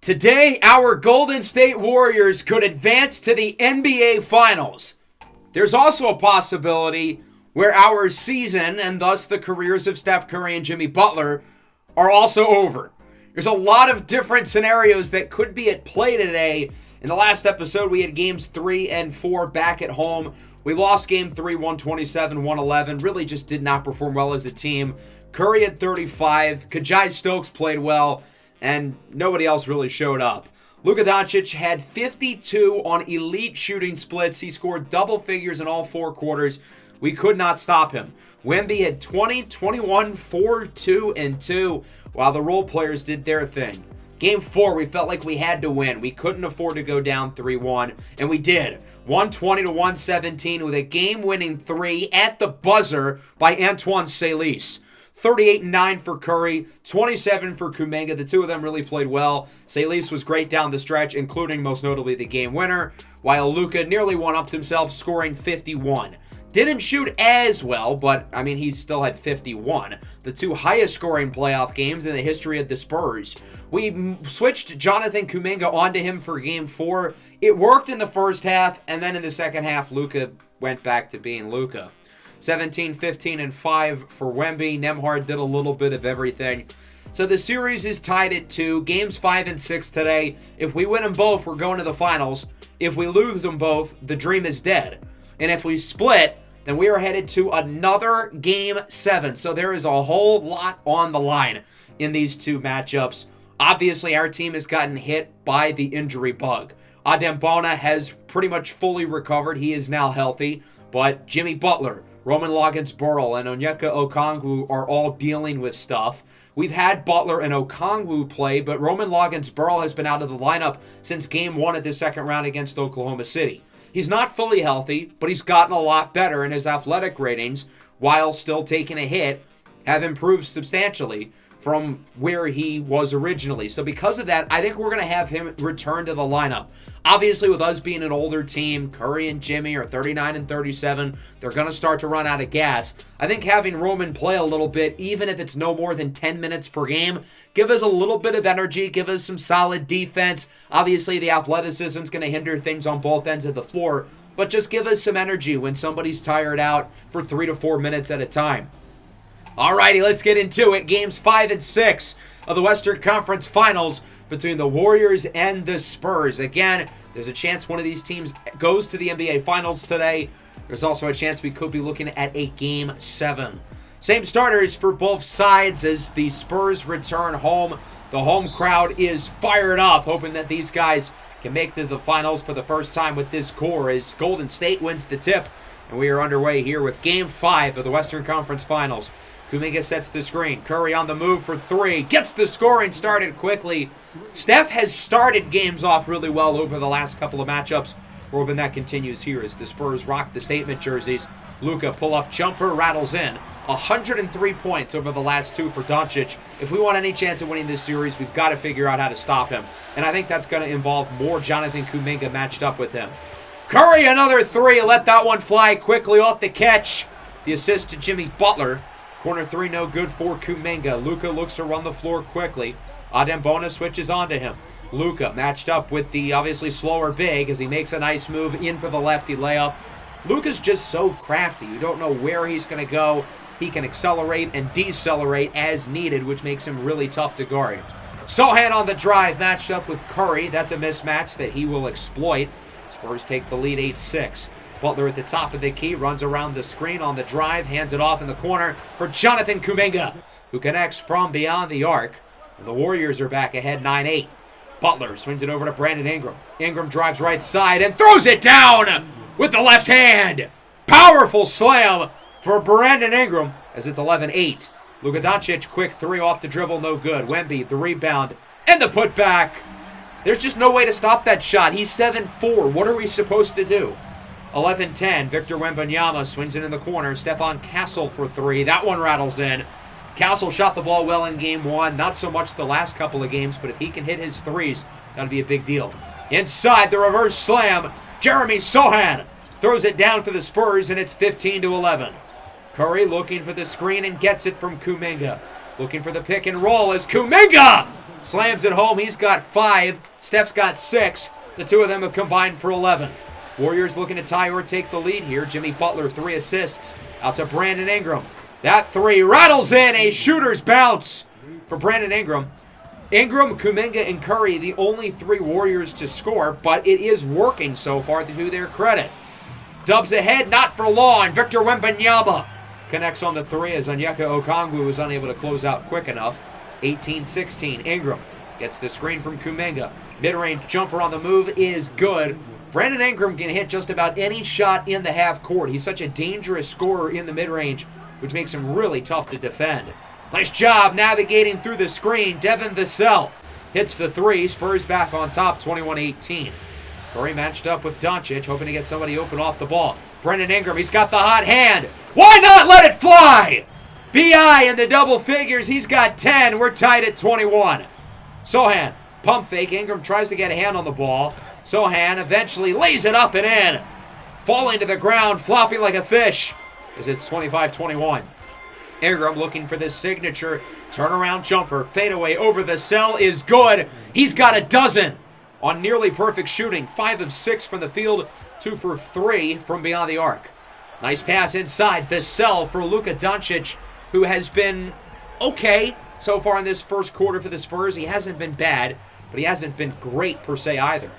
Today, our Golden State Warriors could advance to the NBA Finals. There's also a possibility where our season, and thus the careers of Steph Curry and Jimmy Butler, are also over. There's a lot of different scenarios that could be at play today. In the last episode, we had games 3 and 4 back at home. We lost game 3, 127-111. Really just did not perform well as a team. Curry had 35. Kajai Stokes played well. And nobody else really showed up. Luka Doncic had 52 on elite shooting splits. He scored double figures in all 4 quarters. We could not stop him. Wemby had 20, 21, 4, 2, and 2, while the role players did their thing. Game 4, we felt like we had to win. We couldn't afford to go down 3-1, and we did. 120-117 with a game-winning 3 at the buzzer by Antoine Salish. 38-9 for Curry, 27 for Kuminga. The two of them really played well. Salish was great down the stretch, including most notably the game winner, while Luka nearly one-upped himself, scoring 51. Didn't shoot as well, but, he still had 51. The 2 highest scoring playoff games in the history of the Spurs. We switched Jonathan Kuminga onto him for game 4. It worked in the first half, and then in the second half, Luka went back to being Luka. 17, 15, and 5 for Wemby. Nembhard did a little bit of everything. So the series is tied at 2. Games 5 and 6 today. If we win them both, we're going to the finals. If we lose them both, the dream is dead. And if we split, then we are headed to another Game 7. So there is a whole lot on the line in these 2 matchups. Obviously, our team has gotten hit by the injury bug. Adem Bona has pretty much fully recovered. He is now healthy. But Jimmy Butler, Roman Loggins-Burrell, and Onyeka Okongwu are all dealing with stuff. We've had Butler and Okongwu play, but Roman Loggins-Burrell has been out of the lineup since Game 1 of the second round against Oklahoma City. He's not fully healthy, but he's gotten a lot better, and his athletic ratings, while still taking a hit, have improved substantially from where he was originally. So because of that, I think we're going to have him return to the lineup. Obviously, with us being an older team, Curry and Jimmy are 39 and 37. They're going to start to run out of gas. I think having Roman play a little bit, even if it's no more than 10 minutes per game, give us a little bit of energy, give us some solid defense. Obviously, the athleticism is going to hinder things on both ends of the floor, but just give us some energy when somebody's tired out for 3 to 4 minutes at a time. Alrighty, let's get into it. Games 5 and 6 of the Western Conference Finals between the Warriors and the Spurs. Again, there's a chance one of these teams goes to the NBA Finals today. There's also a chance we could be looking at a Game 7. Same starters for both sides as the Spurs return home. The home crowd is fired up, hoping that these guys can make it to the Finals for the first time with this core as Golden State wins the tip. And we are underway here with Game 5 of the Western Conference Finals. Kuminga sets the screen. Curry on the move for 3. Gets the scoring started quickly. Steph has started games off really well over the last couple of matchups. We're hoping that continues here as the Spurs rock the statement jerseys. Luka pull-up jumper rattles in. 103 points over the last 2 for Doncic. If we want any chance of winning this series, we've got to figure out how to stop him. And I think that's going to involve more Jonathan Kuminga matched up with him. Curry, another 3. Let that one fly quickly off the catch. The assist to Jimmy Butler. Corner 3 no good for Kuminga. Luka looks to run the floor quickly. Adem Bona switches onto him. Luka matched up with the obviously slower big as he makes a nice move in for the lefty layup. Luka's just so crafty. You don't know where he's going to go. He can accelerate and decelerate as needed, which makes him really tough to guard. Sohan on the drive matched up with Curry. That's a mismatch that he will exploit. Spurs take the lead 8-6. Butler at the top of the key, runs around the screen on the drive, hands it off in the corner for Jonathan Kuminga, who connects from beyond the arc. And the Warriors are back ahead 9-8. Butler swings it over to Brandon Ingram. Ingram drives right side and throws it down with the left hand. Powerful slam for Brandon Ingram as it's 11-8. Luka Doncic, quick 3 off the dribble, no good. Wemby, the rebound, and the putback. There's just no way to stop that shot. He's 7-4. What are we supposed to do? 11-10, Victor Wembanyama swings it in the corner. Stephon Castle for 3. That one rattles in. Castle shot the ball well in Game 1. Not so much the last couple of games, but if he can hit his threes, that'll be a big deal. Inside, the reverse slam. Jeremy Sohan throws it down for the Spurs, and it's 15-11. Curry looking for the screen and gets it from Kuminga. Looking for the pick and roll as Kuminga Slams it home. He's got 5. Steph's got 6. The two of them have combined for 11. Warriors looking to tie or take the lead here. Jimmy Butler, 3 assists. Out to Brandon Ingram. That 3 rattles in. A shooter's bounce for Brandon Ingram. Ingram, Kuminga, and Curry, the only 3 Warriors to score, but it is working so far to their credit. Dubs ahead, not for long. Victor Wembanyama connects on the 3 as Onyeka Okongwu was unable to close out quick enough. 18-16. Ingram gets the screen from Kuminga. Mid-range jumper on the move is good. Brandon Ingram can hit just about any shot in the half court. He's such a dangerous scorer in the mid-range, which makes him really tough to defend. Nice job navigating through the screen. Devin Vassell hits the 3. Spurs back on top, 21-18. Curry matched up with Doncic, hoping to get somebody open off the ball. Brandon Ingram, he's got the hot hand. Why not let it fly? B.I. in the double figures. He's got 10. We're tied at 21. Sohan, pump fake. Ingram tries to get a hand on the ball. Sohan eventually lays it up and in. Falling to the ground, flopping like a fish, as it's 25-21. Ingram looking for this signature turnaround jumper. Fadeaway over the cell is good. He's got a dozen on nearly perfect shooting. 5 of 6 from the field, 2 for 3 from beyond the arc. Nice pass inside. Vassell for Luka Doncic, who has been okay so far in this first quarter for the Spurs. He hasn't been bad, but he hasn't been great per se either.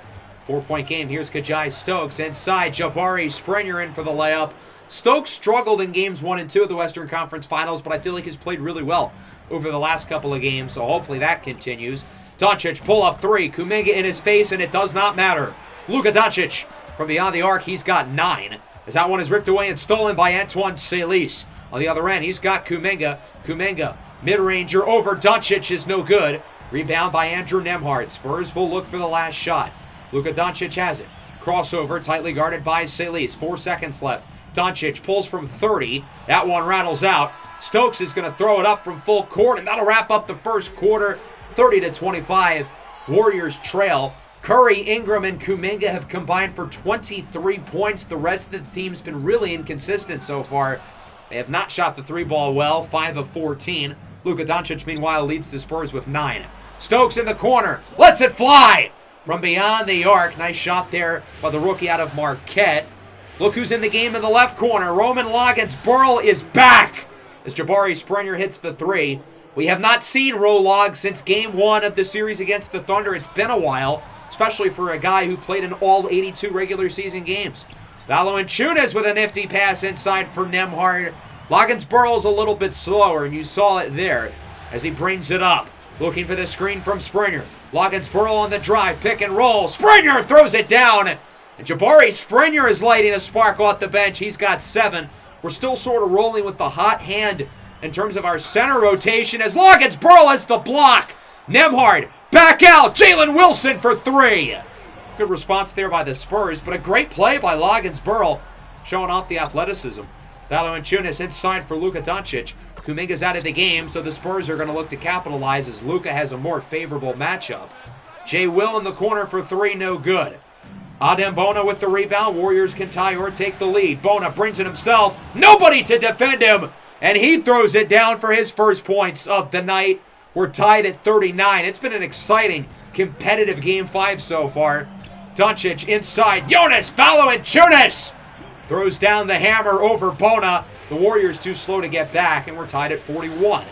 4-point game. Here's Kajai Stokes inside. Jabari Springer in for the layup. Stokes struggled in games 1 and 2 of the Western Conference Finals, but I feel like he's played really well over the last couple of games, so hopefully that continues. Doncic pull up 3. Kuminga in his face, and it does not matter. Luka Doncic from beyond the arc. He's got 9. As that one is ripped away and stolen by Antoine Selis. On the other end, he's got Kuminga. Kuminga, mid-ranger over Doncic is no good. Rebound by Andrew Nembhard. Spurs will look for the last shot. Luka Doncic has it. Crossover, tightly guarded by Selis. 4 seconds left. Doncic pulls from 30. That one rattles out. Stokes is going to throw it up from full court, and that'll wrap up the first quarter. 30-25. Warriors trail. Curry, Ingram, and Kuminga have combined for 23 points. The rest of the team's been really inconsistent so far. They have not shot the 3-ball well, 5 of 14. Luka Doncic, meanwhile, leads the Spurs with 9. Stokes in the corner, lets it fly from beyond the arc. Nice shot there by the rookie out of Marquette. Look who's in the game in the left corner. Roman Loggins-Burl is back as Jabari Springer hits the 3. We have not seen Rolog since game 1 of the series against the Thunder. It's been a while, especially for a guy who played in all 82 regular season games. Valanciunas with a nifty pass inside for Nembhard. Loggins-Burl's a little bit slower, and you saw it there as he brings it up. Looking for the screen from Springer. Loggins-Burl on the drive, pick and roll. Springer throws it down. And Jabari Springer is lighting a spark off the bench. He's got 7. We're still sort of rolling with the hot hand in terms of our center rotation as Loggins-Burl has the block. Nembhard back out. Jalen Wilson for 3. Good response there by the Spurs, but a great play by Loggins-Burl, showing off the athleticism. Valanciunas inside for Luka Doncic. Kuminga's out of the game, so the Spurs are going to look to capitalize as Luka has a more favorable matchup. Jay Will in the corner for 3, no good. Adem Bona with the rebound. Warriors can tie or take the lead. Bona brings it himself. Nobody to defend him, and he throws it down for his first points of the night. We're tied at 39. It's been an exciting, competitive Game 5 so far. Doncic inside. Jonas Valanciunas throws down the hammer over Bona. The Warriors too slow to get back, and we're tied at 41.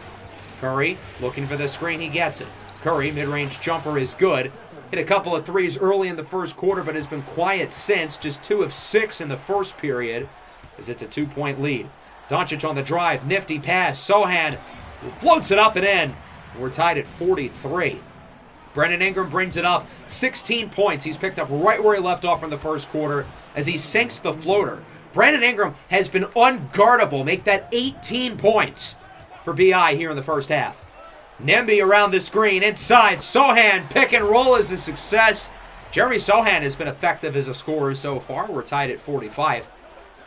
Curry looking for the screen. He gets it. Curry, mid-range jumper is good. Hit a couple of 3s early in the first quarter, but has been quiet since. Just 2 of 6 in the first period, as it's a 2-point lead. Doncic on the drive. Nifty pass. Sohan floats it up and in. We're tied at 43. Brandon Ingram brings it up. 16 points. He's picked up right where he left off in the first quarter as he sinks the floater. Brandon Ingram has been unguardable. Make that 18 points for B.I. here in the first half. Nemby around the screen. Inside. Sohan. Pick and roll is a success. Jeremy Sohan has been effective as a scorer so far. We're tied at 45.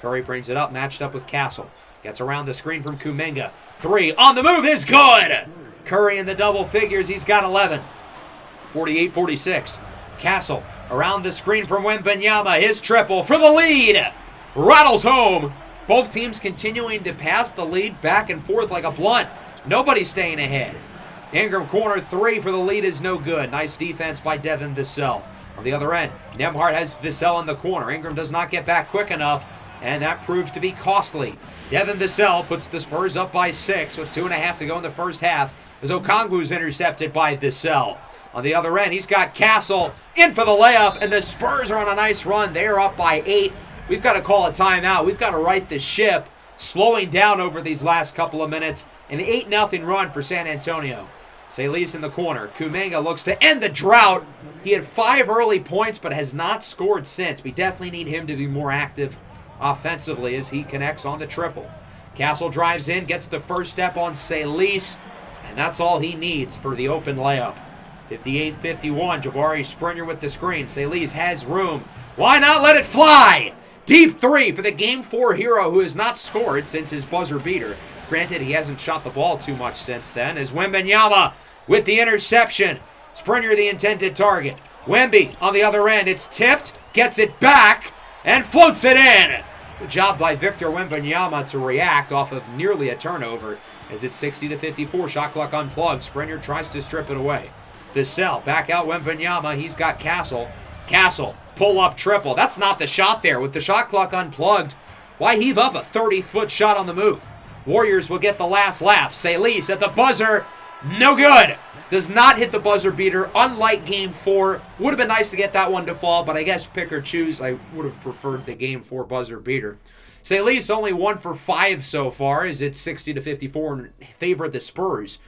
Curry brings it up. Matched up with Castle. Gets around the screen from Kuminga. 3 on the move is good. Curry in the double figures. He's got 11. 48-46. Castle around the screen from Wembanyama. His triple for the lead. Rattles home. Both teams continuing to pass the lead back and forth like a blunt. Nobody's staying ahead. Ingram corner three for the lead is no good. Nice defense by Devin Vassell. On the other end, Nembhard has Vassell in the corner. Ingram does not get back quick enough, and that proves to be costly. Devin Vassell puts the Spurs up by 6 with 2.5 to go in the first half as Okongwu's intercepted by Vassell. On the other end, he's got Castle in for the layup, and the Spurs are on a nice run. They are up by 8. We've got to call a timeout. We've got to right the ship, slowing down over these last couple of minutes. An 8-0 run for San Antonio. Salis in the corner. Kuminga looks to end the drought. He had 5 early points, but has not scored since. We definitely need him to be more active offensively as he connects on the triple. Castle drives in, gets the first step on Salis, and that's all he needs for the open layup. 58-51, Jabari Springer with the screen. Salis has room. Why not let it fly? Deep three for the Game 4 hero who has not scored since his buzzer beater. Granted, he hasn't shot the ball too much since then, as Wembanyama with the interception. Springer the intended target. Wemby on the other end. It's tipped, gets it back, and floats it in. Good job by Victor Wembanyama to react off of nearly a turnover as it's 60-54. Shot clock unplugged. Springer tries to strip it away. Vassell back out Wembanyama. He's got Castle. Castle, pull-up triple. That's not the shot there. With the shot clock unplugged, why heave up a 30-foot shot on the move? Warriors will get the last laugh. Salis at the buzzer. No good. Does not hit the buzzer beater, unlike Game 4. Would have been nice to get that one to fall, but I guess pick or choose. I would have preferred the Game 4 buzzer beater. Salis only 1 for 5 so far as it's 60-54 in favor of the Spurs.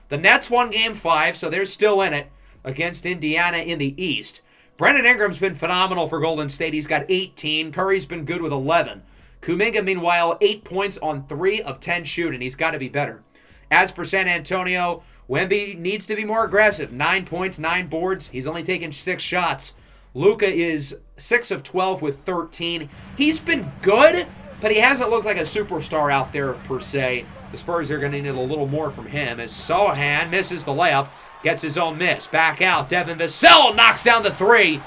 The Nets won Game 5, so they're still in it against Indiana in the East. Brandon Ingram's been phenomenal for Golden State. He's got 18. Curry's been good with 11. Kuminga, meanwhile, 8 points on 3 of 10 shooting. He's got to be better. As for San Antonio, Wemby needs to be more aggressive. 9 points, 9 boards. He's only taken 6 shots. Luka is 6 of 12 with 13. He's been good, but he hasn't looked like a superstar out there per se. The Spurs are going to need a little more from him as Sohan misses the layup, gets his own miss. Back out, Devin Vassell knocks down the 3.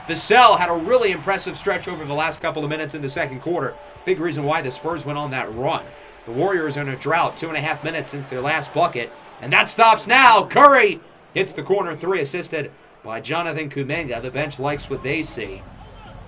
Vassell had a really impressive stretch over the last couple of minutes in the second quarter. Big reason why the Spurs went on that run. The Warriors are in a drought, 2.5 minutes since their last bucket. And that stops now. Curry hits the corner 3, assisted by Jonathan Kuminga. The bench likes what they see.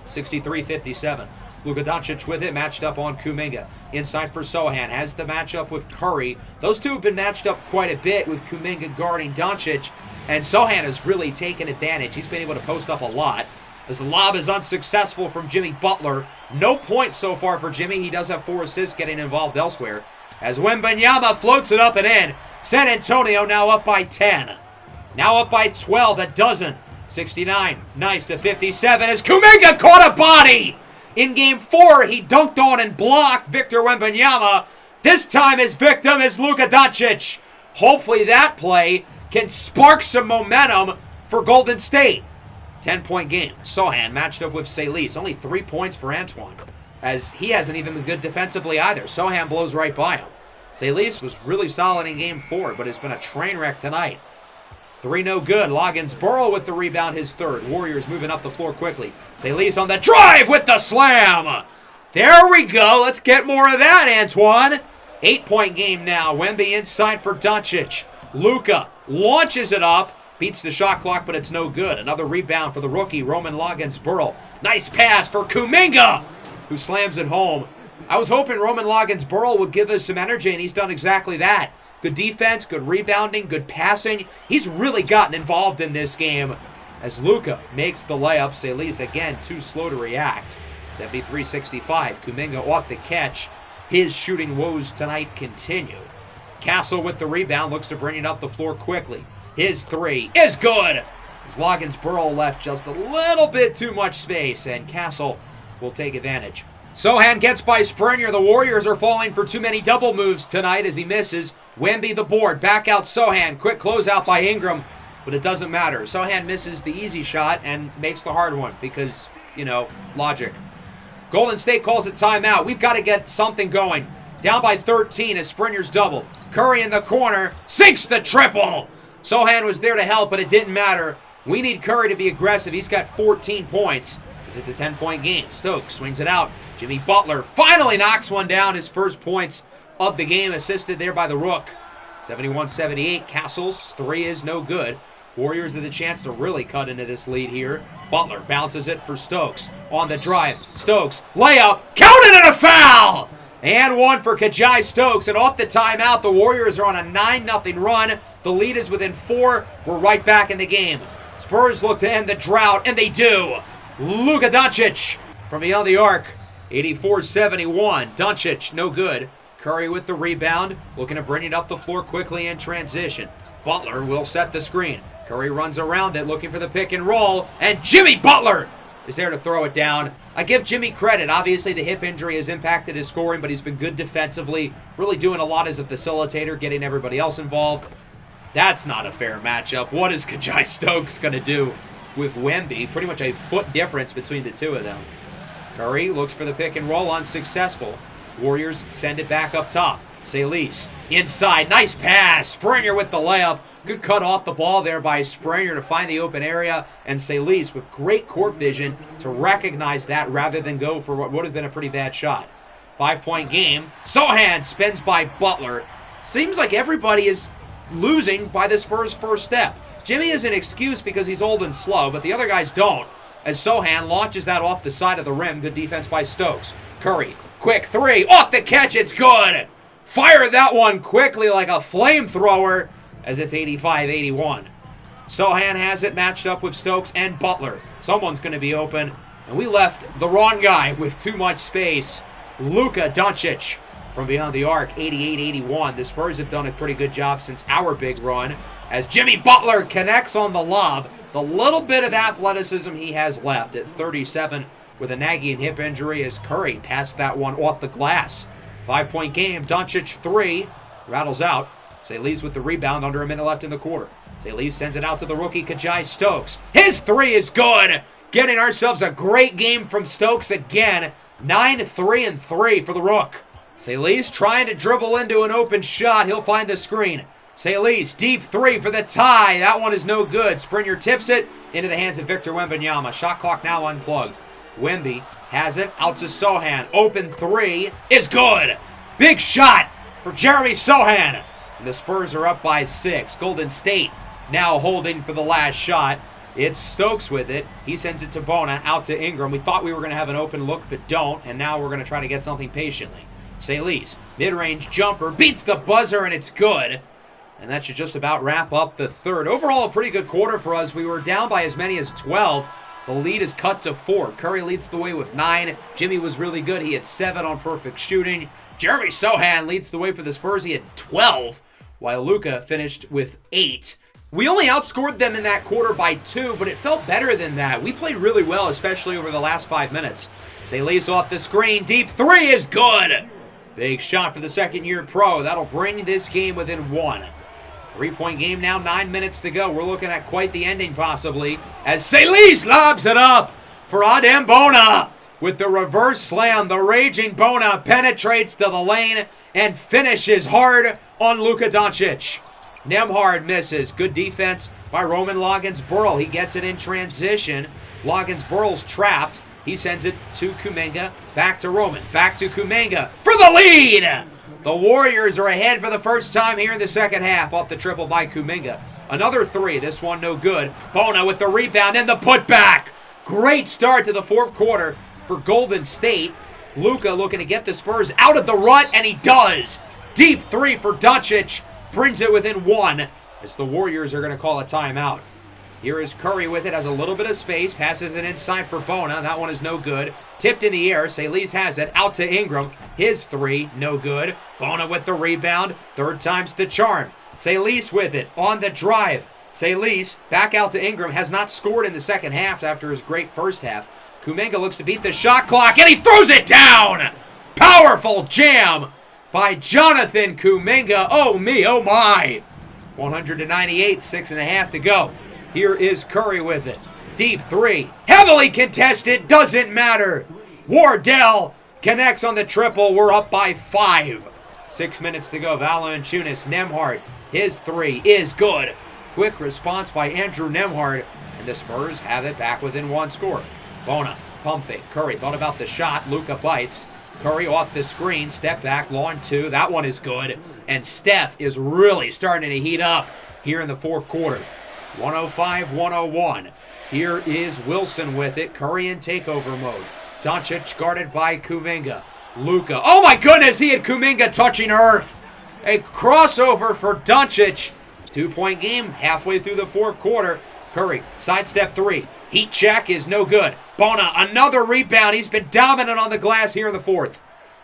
63-57. Luka Doncic with it, matched up on Kuminga. Inside for Sohan, has the matchup with Curry. Those two have been matched up quite a bit with Kuminga guarding Doncic. And Sohan has really taken advantage. He's been able to post up a lot. As the lob is unsuccessful from Jimmy Butler. No points so far for Jimmy. He does have 4 assists getting involved elsewhere. As Wembanyama floats it up and in. San Antonio now up by 10. Now up by 12, a dozen. 69, nice to 57 as Kuminga caught a body. In Game 4, he dunked on and blocked Victor Wembanyama. This time his victim is Luka Doncic. Hopefully that play can spark some momentum for Golden State. 10-point game. Sohan matched up with Salis. Only 3 points for Antoine, as he hasn't even been good defensively either. Sohan blows right by him. Salis was really solid in Game 4, but has been a train wreck tonight. 3 no good. Loggins-Burrow with the rebound, his 3rd. Warriors moving up the floor quickly. Salis on the drive with the slam. There we go. Let's get more of that, Antoine. 8-point game now. Wemby inside for Doncic. Luka launches it up. Beats the shot clock, but it's no good. Another rebound for the rookie, Roman Loggins-Burrow. Nice pass for Kuminga, who slams it home. I was hoping Roman Loggins-Burrow would give us some energy, and he's done exactly that. Good defense, good rebounding, good passing. He's really gotten involved in this game as Luka makes the layup. Salis, again, too slow to react. 73-65. Kuminga off the catch. His shooting woes tonight continue. Castle with the rebound, looks to bring it up the floor quickly. His 3 is good. As Loggins-Burrow left just a little bit too much space, and Castle will take advantage. Sohan gets by Springer. The Warriors are falling for too many double moves tonight as he misses. Wemby the board. Back out Sohan. Quick closeout by Ingram, but it doesn't matter. Sohan misses the easy shot and makes the hard one because, logic. Golden State calls it timeout. We've got to get something going. Down by 13 as Springer's doubled. Curry in the corner. Sinks the triple. Sohan was there to help, but it didn't matter. We need Curry to be aggressive. He's got 14 points. As it's a 10-point game. Stokes swings it out. Jimmy Butler finally knocks one down. His first points of the game, assisted there by the Rook. 71-78. Castle's three is no good. Warriors have the chance to really cut into this lead here. Butler bounces it for Stokes. On the drive, Stokes, layup, counted and a foul! And one for Kajai Stokes, and off the timeout, the Warriors are on a 9-0 run. The lead is within 4. We're right back in the game. Spurs look to end the drought, and they do. Luka Doncic from beyond the arc, 84-71. Doncic, no good. Curry with the rebound, looking to bring it up the floor quickly in transition. Butler will set the screen. Curry runs around it, looking for the pick and roll, and Jimmy Butler is there to throw it down. I give Jimmy credit. Obviously, the hip injury has impacted his scoring, but he's been good defensively, really doing a lot as a facilitator, getting everybody else involved. That's not a fair matchup. What is Kajai Stokes going to do with Wemby? Pretty much a foot difference between the two of them. Curry looks for the pick and roll, unsuccessful. Warriors send it back up top. Salis inside, nice pass. Springer with the layup. Good cut off the ball there by Springer to find the open area. And Salis with great court vision to recognize that rather than go for what would have been a pretty bad shot. 5-point game. Sohan spins by Butler. Seems like everybody is losing by the Spurs' first step. Jimmy is an excuse because he's old and slow, but the other guys don't. As Sohan launches that off the side of the rim. Good defense by Stokes. Curry, quick three. Off the catch, it's good. Fire that one quickly like a flamethrower as it's 85-81. Sohan has it matched up with Stokes and Butler. Someone's going to be open, and we left the wrong guy with too much space. Luka Doncic from beyond the arc, 88-81. The Spurs have done a pretty good job since our big run as Jimmy Butler connects on the lob. The little bit of athleticism he has left at 37 with a nagging hip injury as Curry passed that one off the glass. 5-point game. Doncic three. Rattles out. Salis with the rebound under a minute left in the quarter. Salis sends it out to the rookie Kajai Stokes. His three is good. Getting ourselves a great game from Stokes again. 9-3-3 for the Rook. Salis trying to dribble into an open shot. He'll find the screen. Salis, deep three for the tie. That one is no good. Springer tips it into the hands of Victor Wembanyama. Shot clock now unplugged. Wemby has it out to Sohan. Open three is good. Big shot for Jeremy Sohan. And the Spurs are up by 6. Golden State now holding for the last shot. It's Stokes with it. He sends it to Bona, out to Ingram. We thought we were going to have an open look, but don't. And now we're going to try to get something patiently. Salis, mid-range jumper, beats the buzzer, and it's good. And that should just about wrap up the third. Overall, a pretty good quarter for us. We were down by as many as 12. The lead is cut to 4. Curry leads the way with 9. Jimmy was really good. He had 7 on perfect shooting. Jeremy Sohan leads the way for the Spurs. He had 12, while Luka finished with 8. We only outscored them in that quarter by 2, but it felt better than that. We played really well, especially over the last 5 minutes. Salis off the screen. Deep three is good. Big shot for the second-year pro. That'll bring this game within 1. 3-point game now, 9 minutes to go. We're looking at quite the ending possibly as Salis lobs it up for Adem Bona. With the reverse slam, the raging Bona penetrates to the lane and finishes hard on Luka Doncic. Nembhard misses. Good defense by Roman Loggins-Burl. He gets it in transition. Loggins-Burl's trapped. He sends it to Kuminga. Back to Roman. Back to Kuminga for the lead. The Warriors are ahead for the first time here in the second half off the triple by Kuminga. Another three. This one no good. Bona with the rebound and the putback. Great start to the fourth quarter for Golden State. Luka looking to get the Spurs out of the rut, and he does. Deep three for Doncic. Brings it within 1 as the Warriors are going to call a timeout. Here is Curry with it, has a little bit of space, passes it inside for Bona. That one is no good. Tipped in the air. Salis has it out to Ingram. His three, no good. Bona with the rebound. Third time's the charm. Salis with it on the drive. Salis back out to Ingram. Has not scored in the second half after his great first half. Kuminga looks to beat the shot clock, and he throws it down. Powerful jam by Jonathan Kuminga. Oh me, oh my. 198, 6.5 to go. Here is Curry with it. Deep three. Heavily contested. Doesn't matter. Wardell connects on the triple. We're up by 5. 6 minutes to go. Valanciunas, Nembhard. His three is good. Quick response by Andrew Nembhard. And the Spurs have it back within 1 score. Bona, pump fake. Curry thought about the shot. Luka bites. Curry off the screen, step back, long two. That one is good. And Steph is really starting to heat up here in the fourth quarter. 105-101. Here is Wilson with it. Curry in takeover mode. Doncic guarded by Kuminga. Luka. Oh my goodness, he had Kuminga touching earth. A crossover for Doncic. 2-point game halfway through the fourth quarter. Curry, sidestep three. Heat check is no good. Bona, another rebound. He's been dominant on the glass here in the fourth.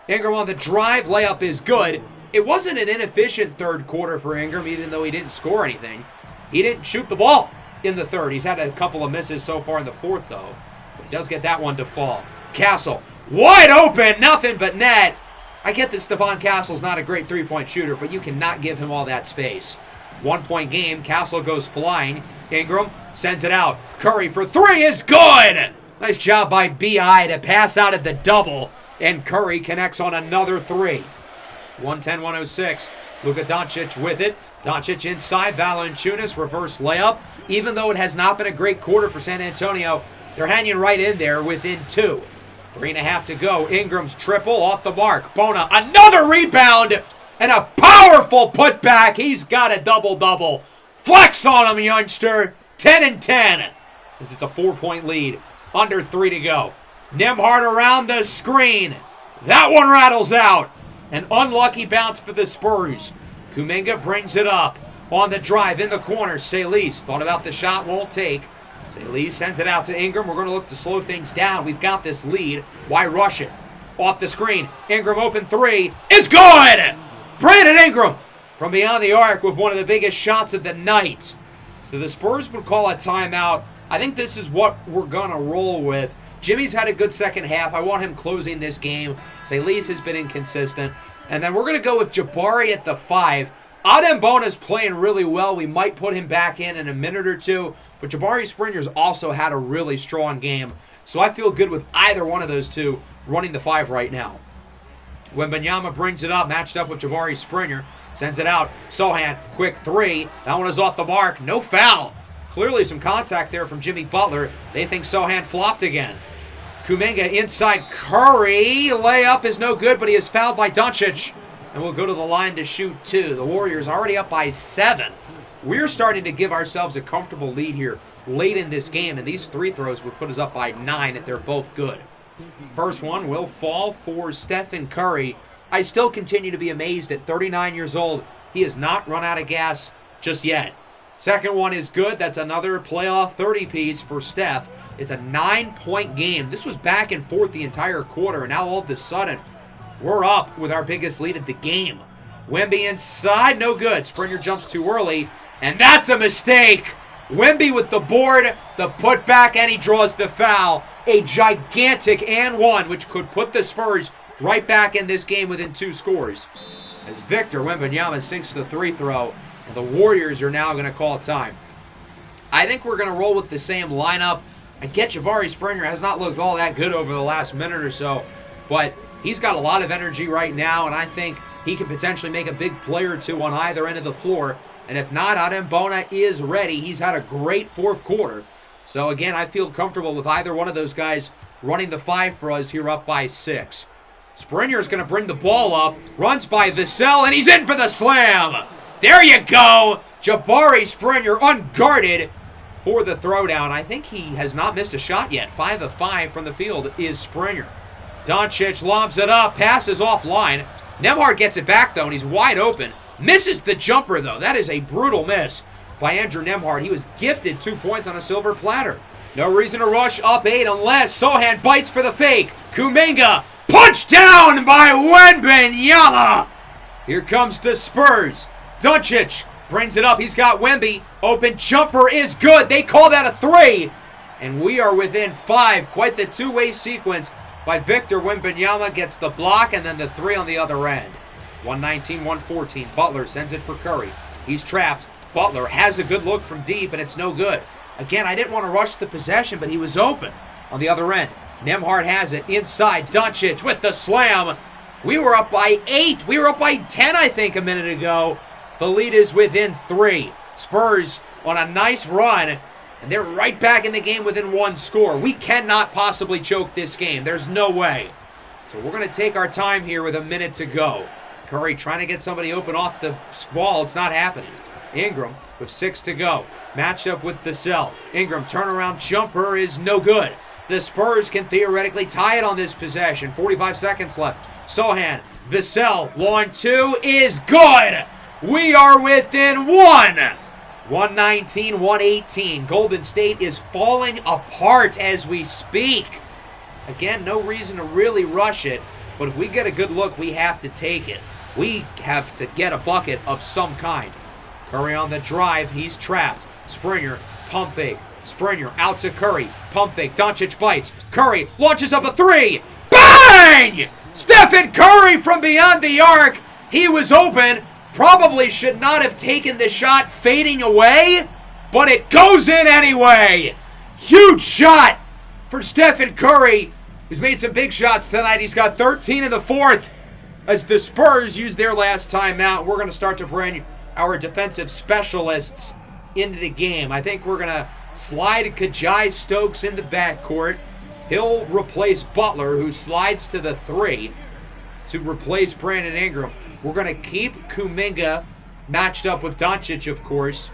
Ingram on the drive. Layup is good. It wasn't an inefficient third quarter for Ingram, even though he didn't score anything. He didn't shoot the ball in the third. He's had a couple of misses so far in the fourth, though. But he does get that one to fall. Castle, wide open, nothing but net. I get that Stephon Castle's not a great three-point shooter, but you cannot give him all that space. 1-point game, Castle goes flying. Ingram sends it out. Curry for three is good! Nice job by B.I. to pass out at the double, and Curry connects on another three. 110-106. Luka Doncic with it. Doncic inside. Valanciunas reverse layup. Even though it has not been a great quarter for San Antonio, they're hanging right in there within two. 3.5 to go. Ingram's triple off the mark. Bona, another rebound and a powerful putback. He's got a double-double. Flex on him, youngster. 10-10. As it's a 4-point lead. Under 3 to go. Nembhard around the screen. That one rattles out. An unlucky bounce for the Spurs. Kuminga brings it up. On the drive in the corner. Salis thought about the shot, won't take. Salis sends it out to Ingram. We're going to look to slow things down. We've got this lead. Why rush it? Off the screen. Ingram open three. Is good! Brandon Ingram from beyond the arc with one of the biggest shots of the night. So the Spurs would call a timeout. I think this is what we're going to roll with. Jimmy's had a good second half. I want him closing this game. Salis has been inconsistent. And then we're going to go with Jabari at the 5. Adem Bona's playing really well. We might put him back in a minute or two. But Jabari Springer's also had a really strong game. So I feel good with either one of those two running the 5 right now. Wembanyama brings it up, matched up with Jabari Springer. Sends it out. Sohan, quick three. That one is off the mark. No foul. Clearly some contact there from Jimmy Butler. They think Sohan flopped again. Kuminga inside Curry. Layup is no good, but he is fouled by Doncic. And we'll go to the line to shoot 2. The Warriors already up by 7. We're starting to give ourselves a comfortable lead here late in this game, and these free throws would put us up by 9 if they're both good. First one will fall for Stephen Curry. I still continue to be amazed at 39 years old. He has not run out of gas just yet. Second one is good. That's another playoff 30-piece for Steph. It's a 9-point game. This was back and forth the entire quarter, and now all of a sudden, we're up with our biggest lead of the game. Wemby inside, no good. Springer jumps too early, and that's a mistake. Wemby with the board, the putback, and he draws the foul. A gigantic and one, which could put the Spurs right back in this game within 2 scores. As Victor Wembanyama sinks the 3-throw, and the Warriors are now going to call time. I think we're going to roll with the same lineup. I get Jabari Springer has not looked all that good over the last minute or so, but he's got a lot of energy right now, and I think he can potentially make a big play or two on either end of the floor. And if not, Adem Bona is ready. He's had a great fourth quarter. So again, I feel comfortable with either one of those guys running the 5 for us here up by 6. Springer's going to bring the ball up, runs by Vassell, and he's in for the slam. There you go. Jabari Springer unguarded for the throwdown. I think he has not missed a shot yet. 5 of 5 from the field is Springer. Doncic lobs it up, passes offline. Nembhard gets it back, though, and he's wide open. Misses the jumper, though. That is a brutal miss by Andrew Nembhard. He was gifted 2 points on a silver platter. No reason to rush up 8 unless Sohan bites for the fake. Kuminga punched down by Wembanyama. Here comes the Spurs. Doncic brings it up. He's got Wemby. Open jumper is good. They call that a 3. And we are within 5. Quite the two-way sequence by Victor Wembanyama. Gets the block and then the 3 on the other end. 119-114. Butler sends it for Curry. He's trapped. Butler has a good look from deep, and it's no good. Again, I didn't want to rush the possession, but he was open on the other end. Nembhard has it inside. Doncic with the slam. We were up by 8. We were up by 10, I think, a minute ago. The lead is within 3. Spurs on a nice run, and they're right back in the game within 1 score. We cannot possibly choke this game. There's no way. So we're going to take our time here with a minute to go. Curry trying to get somebody open off the wall. It's not happening. Ingram with 6 to go. Matched up with Vassell. Ingram turnaround jumper is no good. The Spurs can theoretically tie it on this possession. 45 seconds left. Sochan, Vassell, long 2 is good. We are within 1. 119-118. Golden State is falling apart as we speak. Again, no reason to really rush it, but if we get a good look, we have to take it. We have to get a bucket of some kind. Curry on the drive. He's trapped. Springer, pump fake. Springer out to Curry. Pump fake. Doncic bites. Curry launches up a 3. Bang! Stephen Curry from beyond the arc. He was open. Probably should not have taken the shot fading away, but it goes in anyway. Huge shot for Stephen Curry, who's made some big shots tonight. He's got 13 in the fourth as the Spurs use their last timeout. We're going to start to bring our defensive specialists into the game. I think we're going to slide Kajai Stokes in the backcourt. He'll replace Butler, who slides to the 3 to replace Brandon Ingram. We're going to keep Kuminga matched up with Doncic, of course.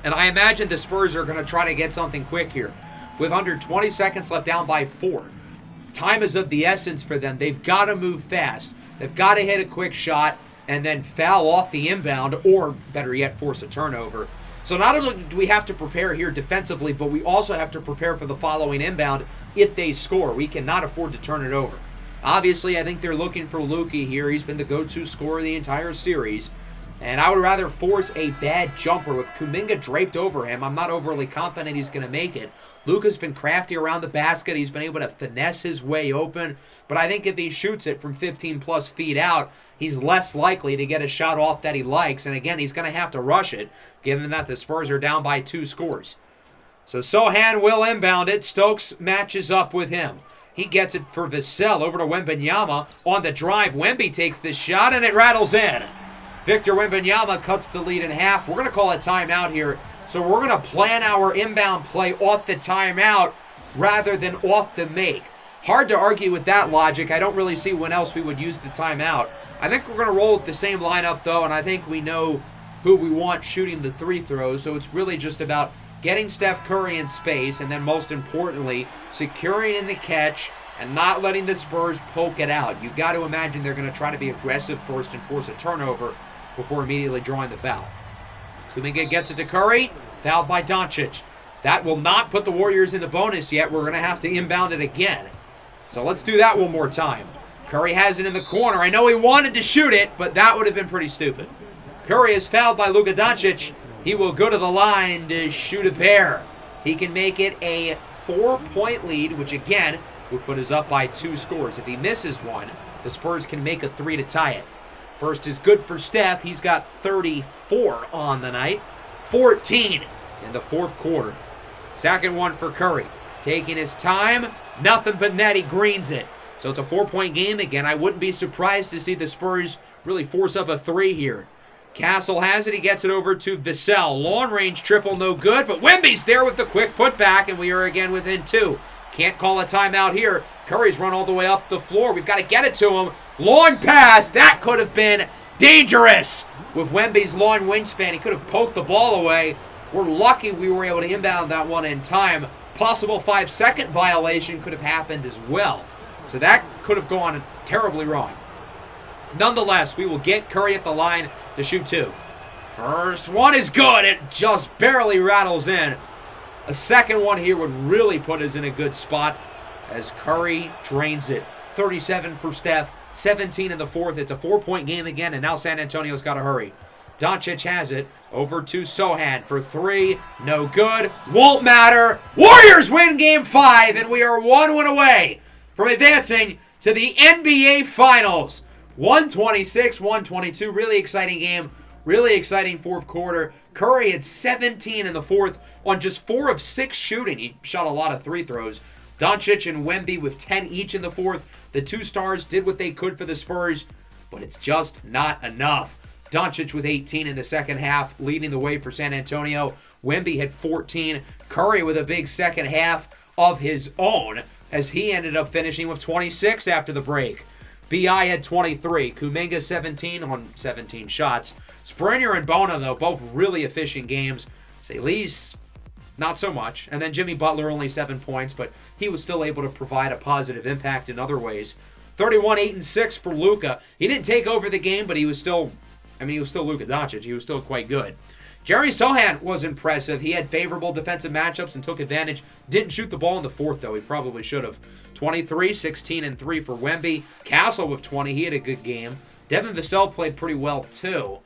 And I imagine the Spurs are going to try to get something quick here. With under 20 seconds left, down by 4. Time is of the essence for them. They've got to move fast. They've got to hit a quick shot and then foul off the inbound, or better yet, force a turnover. So not only do we have to prepare here defensively, but we also have to prepare for the following inbound if they score. We cannot afford to turn it over. Obviously, I think they're looking for Luka here. He's been the go-to scorer the entire series. And I would rather force a bad jumper with Kuminga draped over him. I'm not overly confident he's going to make it. Luka's been crafty around the basket. He's been able to finesse his way open. But I think if he shoots it from 15-plus feet out, he's less likely to get a shot off that he likes. And again, he's going to have to rush it, given that the Spurs are down by 2 scores. So Sochan will inbound it. Stokes matches up with him. He gets it for Vassell over to Wembanyama. On the drive, Wemby takes this shot, and it rattles in. Victor Wembanyama cuts the lead in half. We're going to call a timeout here. So we're going to plan our inbound play off the timeout rather than off the make. Hard to argue with that logic. I don't really see when else we would use the timeout. I think we're going to roll with the same lineup, though, and I think we know who we want shooting the 3 throws. So it's really just about getting Steph Curry in space, and then most importantly, securing in the catch and not letting the Spurs poke it out. You've got to imagine they're going to try to be aggressive first and force a turnover before immediately drawing the foul. Kuminga gets it to Curry, fouled by Doncic. That will not put the Warriors in the bonus yet. We're going to have to inbound it again. So let's do that one more time. Curry has it in the corner. I know he wanted to shoot it, but that would have been pretty stupid. Curry is fouled by Luka Doncic. He will go to the line to shoot a pair. He can make it a 4-point lead, which again would put us up by 2 scores. If he misses one, the Spurs can make a 3 to tie it. First is good for Steph. He's got 34 on the night. 14 in the fourth quarter. Second one for Curry. Taking his time. Nothing but net. He greens it. So it's a 4-point game again. I wouldn't be surprised to see the Spurs really force up a 3 here. Castle has it. He gets it over to Vassell. Long-range triple, no good. But Wemby's there with the quick putback, and we are again within 2. Can't call a timeout here. Curry's run all the way up the floor. We've got to get it to him. Long pass. That could have been dangerous. With Wemby's long wingspan, he could have poked the ball away. We're lucky we were able to inbound that one in time. Possible 5-second violation could have happened as well. So that could have gone terribly wrong. Nonetheless, we will get Curry at the line to shoot 2. First one is good. It just barely rattles in. A second one here would really put us in a good spot as Curry drains it. 37 for Steph, 17 in the fourth. It's a 4-point game again, and now San Antonio's got to hurry. Doncic has it over to Sochan for 3. No good. Won't matter. Warriors win game 5, and we are 1 win away from advancing to the NBA Finals. 126-122. Really exciting game. Really exciting fourth quarter. Curry had 17 in the fourth on just 4 of 6 shooting. He shot a lot of 3 throws. Doncic and Wemby with 10 each in the fourth. The 2 stars did what they could for the Spurs, but it's just not enough. Doncic with 18 in the second half, leading the way for San Antonio. Wemby had 14. Curry with a big second half of his own. as he ended up finishing with 26 after the break. B.I. had 23. Kuminga 17 on 17 shots. Springer and Bona, though, both really efficient games. Salise, not so much. And then Jimmy Butler, only 7 points, but he was still able to provide a positive impact in other ways. 31, 8, and 6 for Luka. He didn't take over the game, but he was still Luka Doncic. He was still quite good. Jeremy Sohan was impressive. He had favorable defensive matchups and took advantage. Didn't shoot the ball in the fourth, though. He probably should have. 23, 16, and 3 for Wemby. Castle with 20. He had a good game. Devin Vassell played pretty well, too.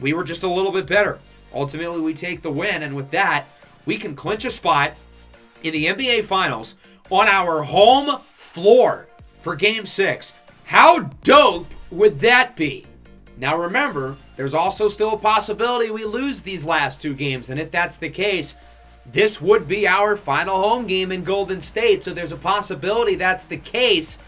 We were just a little bit better. Ultimately, we take the win, and with that, we can clinch a spot in the NBA Finals on our home floor for Game 6. How dope would that be? Now remember, there's also still a possibility we lose these last 2 games, and if that's the case, this would be our final home game in Golden State, so there's a possibility that's the case.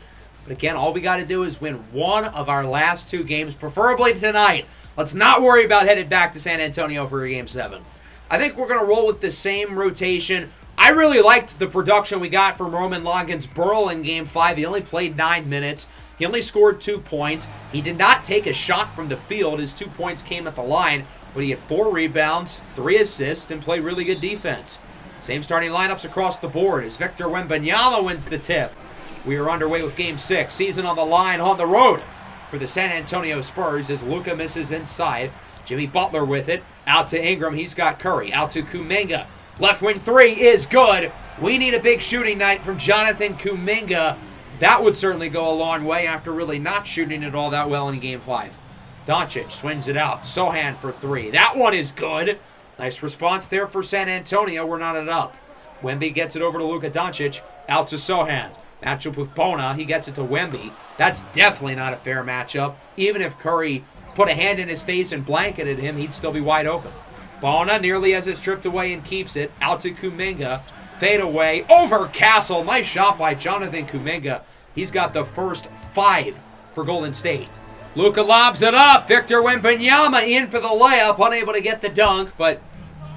But again, all we got to do is win one of our last 2 games, preferably tonight. Let's not worry about headed back to San Antonio for Game 7. I think we're going to roll with the same rotation. I really liked the production we got from Roman Loggins-Burl in Game 5. He only played 9 minutes. He only scored 2 points. He did not take a shot from the field. His 2 points came at the line, but he had 4 rebounds, 3 assists, and played really good defense. Same starting lineups across the board as Victor Wembanyama wins the tip. We are underway with Game 6. Season on the line on the road for the San Antonio Spurs as Luka misses inside. Jimmy Butler with it. Out to Ingram. He's got Curry. Out to Kuminga. Left wing 3 is good. We need a big shooting night from Jonathan Kuminga. That would certainly go a long way after really not shooting it all that well in Game 5. Doncic swings it out. Sohan for 3. That one is good. Nice response there for San Antonio. We're not up. Wemby gets it over to Luka Doncic. Out to Sohan. Matchup with Bona. He gets it to Wemby. That's definitely not a fair matchup. Even if Curry put a hand in his face and blanketed him, he'd still be wide open. Bona nearly has it stripped away and keeps it. Out to Kuminga. Fade away. Over Castle. Nice shot by Jonathan Kuminga. He's got the first 5 for Golden State. Luka lobs it up. Victor Wembanyama in for the layup. Unable to get the dunk, but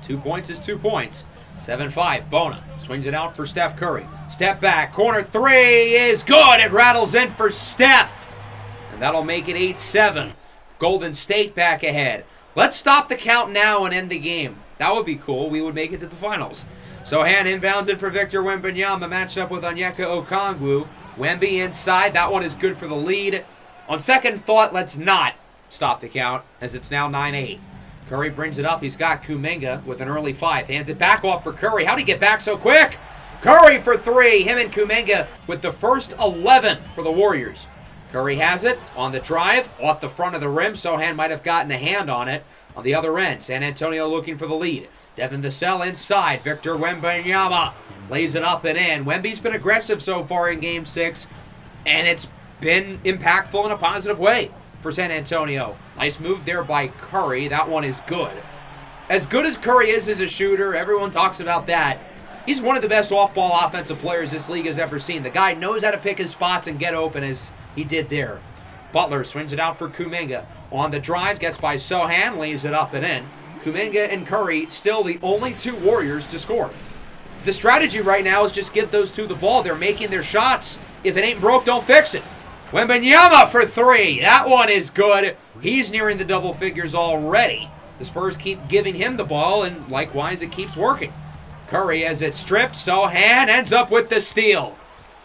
2 points is 2 points. 7-5. Bona swings it out for Steph Curry. Step back. Corner 3 is good. It rattles in for Steph. And that'll make it 8-7. Golden State back ahead. Let's stop the count now and end the game. That would be cool. We would make it to the finals. Sohan inbounds it for Victor Wembanyama. Matched up with Onyeka Okongwu. Wemby inside. That one is good for the lead. On second thought, let's not stop the count as it's now 9-8. Curry brings it up. He's got Kuminga with an early 5. Hands it back off for Curry. How'd he get back so quick? Curry for 3. Him and Kuminga with the first 11 for the Warriors. Curry has it on the drive, off the front of the rim. Sohan might have gotten a hand on it. On the other end, San Antonio looking for the lead. Devin Vassell inside. Victor Wembanyama lays it up and in. Wemby's been aggressive so far in Game 6, and it's been impactful in a positive way for San Antonio. Nice move there by Curry. That one is good. As good as Curry is as a shooter, everyone talks about that. He's one of the best off-ball offensive players this league has ever seen. The guy knows how to pick his spots and get open as he did there. Butler swings it out for Kuminga. On the drive, gets by Sohan, lays it up and in. Kuminga and Curry still the only 2 Warriors to score. The strategy right now is just give those 2 the ball. They're making their shots. If it ain't broke, don't fix it. Wembanyama for 3. That one is good. He's nearing the double figures already. The Spurs keep giving him the ball, and likewise, it keeps working. Curry has it stripped. Sohan ends up with the steal.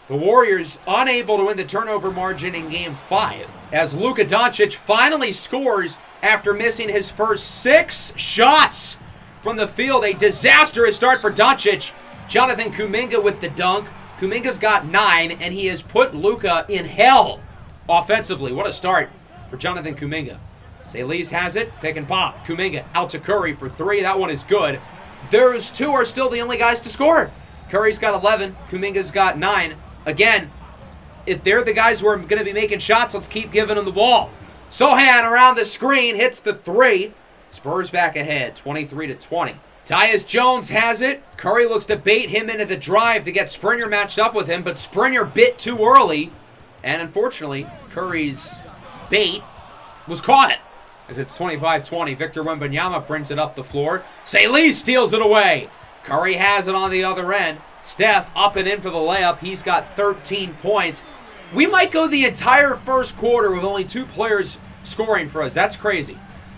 The Warriors unable to win the turnover margin in Game 5 as Luka Doncic finally scores after missing his first 6 shots from the field. A disastrous start for Doncic. Jonathan Kuminga with the dunk. Kuminga's got 9, and he has put Luka in hell offensively. What a start for Jonathan Kuminga. Salise has it. Pick and pop. Kuminga out to Curry for 3. That one is good. Those 2 are still the only guys to score. Curry's got 11. Kuminga's got 9. Again, if they're the guys who are going to be making shots, let's keep giving them the ball. Sohan around the screen hits the 3. Spurs back ahead, 23-20. Tyus Jones has it. Curry looks to bait him into the drive to get Springer matched up with him, but Springer bit too early. And unfortunately, Curry's bait was caught. As it's 25-20, Victor Wembanyama brings it up the floor. Salise steals it away. Curry has it on the other end. Steph up and in for the layup. He's got 13 points. We might go the entire first quarter with only 2 players scoring for us. That's crazy.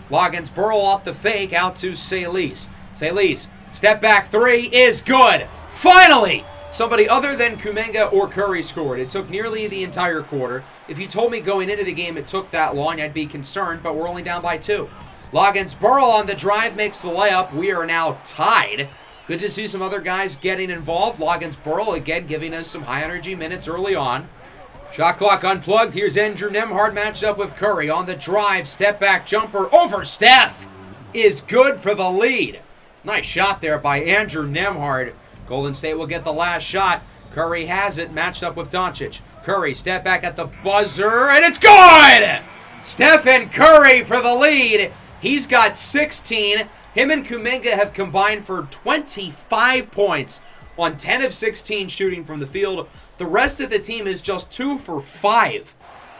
Loggins-Burl off the fake out to Salis. Salis, step back 3 is good. Finally, somebody other than Kuminga or Curry scored. It took nearly the entire quarter. If you told me going into the game it took that long, I'd be concerned, but we're only down by 2. Loggins-Burl on the drive makes the layup. We are now tied. Good to see some other guys getting involved. Loggins-Burl again giving us some high energy minutes early on. Shot clock unplugged. Here's Andrew Nembhard matched up with Curry on the drive. Step back jumper over Steph is good for the lead. Nice shot there by Andrew Nembhard. Golden State will get the last shot. Curry has it, matched up with Doncic. Curry, step back at the buzzer, and it's good! Stephen Curry for the lead. He's got 16. Him and Kuminga have combined for 25 points on 10 of 16 shooting from the field. The rest of the team is just 2 for 5.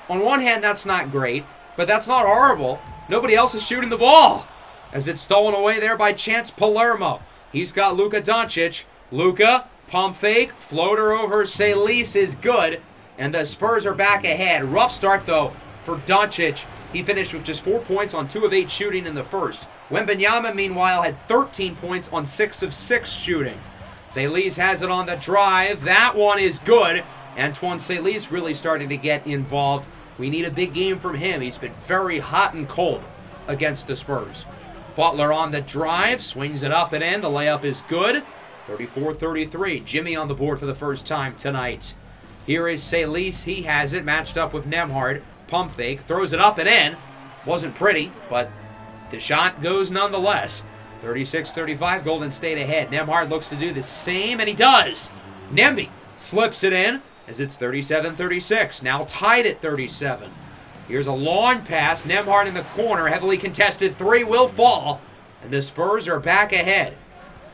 On one hand, that's not great, but that's not horrible. Nobody else is shooting the ball, as it's stolen away there by Chance Palermo. He's got Luka Doncic. Luka, pump fake, floater over Salis is good, and the Spurs are back ahead. Rough start, though, for Doncic. He finished with just 4 points on 2 of 8 shooting in the first. Wembanyama, meanwhile, had 13 points on 6 of 6 shooting. Salis has it on the drive. That one is good. Antoine Salis really starting to get involved. We need a big game from him. He's been very hot and cold against the Spurs. Butler on the drive, swings it up and in. The layup is good. 34-33. Jimmy on the board for the first time tonight. Here is Salis. He has it, matched up with Nembhard. Pump fake, throws it up and in. Wasn't pretty, but the shot goes nonetheless. 36-35, Golden State ahead. Nembhard looks to do the same, and he does. Nemby slips it in as it's 37-36. Now tied at 37. Here's a long pass. Nembhard in the corner. Heavily contested 3 will fall. And the Spurs are back ahead.